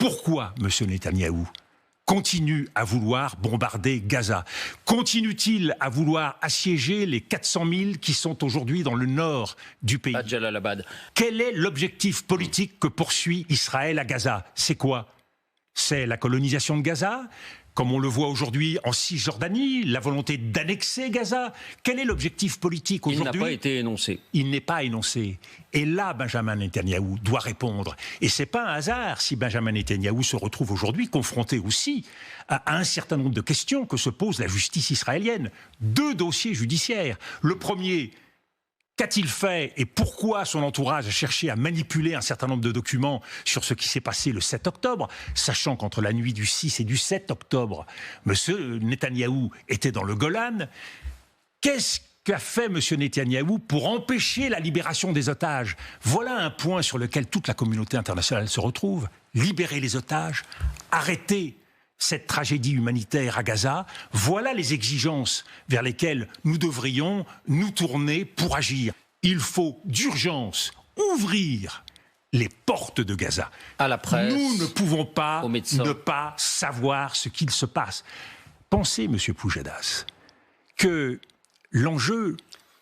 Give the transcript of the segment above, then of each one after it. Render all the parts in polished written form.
Pourquoi, M. Netanyahou continue à vouloir bombarder Gaza? Continue-t-il à vouloir assiéger les 400 000 qui sont aujourd'hui dans le nord du pays? Quel est l'objectif politique que poursuit Israël à Gaza? C'est quoi? C'est la colonisation de Gaza, comme on le voit aujourd'hui en Cisjordanie, la volonté d'annexer Gaza. Quel est l'objectif politique aujourd'hui? Il n'a pas été énoncé. Il n'est pas énoncé. Et là, Benjamin Netanyahou doit répondre. Et ce n'est pas un hasard si Benjamin Netanyahou se retrouve aujourd'hui confronté aussi à un certain nombre de questions que se pose la justice israélienne. 2 dossiers judiciaires. Le premier... Qu'a-t-il fait et pourquoi son entourage a cherché à manipuler un certain nombre de documents sur ce qui s'est passé le 7 octobre, sachant qu'entre la nuit du 6 et du 7 octobre, M. Netanyahou était dans le Golan? Qu'est-ce qu'a fait M. Netanyahou pour empêcher la libération des otages? Voilà un point sur lequel toute la communauté internationale se retrouve. Libérer les otages, arrêter cette tragédie humanitaire à Gaza, voilà les exigences vers lesquelles nous devrions nous tourner pour agir. Il faut d'urgence ouvrir les portes de Gaza. À la presse, nous ne pouvons pas ne pas savoir ce qu'il se passe. Pensez, M. Poujadas, que l'enjeu,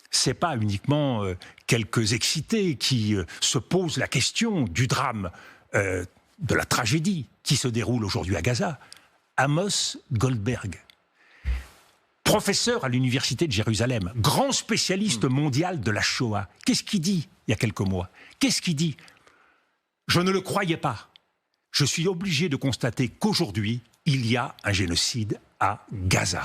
c'est pas uniquement quelques excités qui se posent la question du drame, de la tragédie qui se déroule aujourd'hui à Gaza. Amos Goldberg, professeur à l'université de Jérusalem, grand spécialiste mondial de la Shoah. Qu'est-ce qu'il dit il y a quelques mois? Qu'est-ce qu'il dit? Je ne le croyais pas. Je suis obligé de constater qu'aujourd'hui, il y a un génocide à Gaza.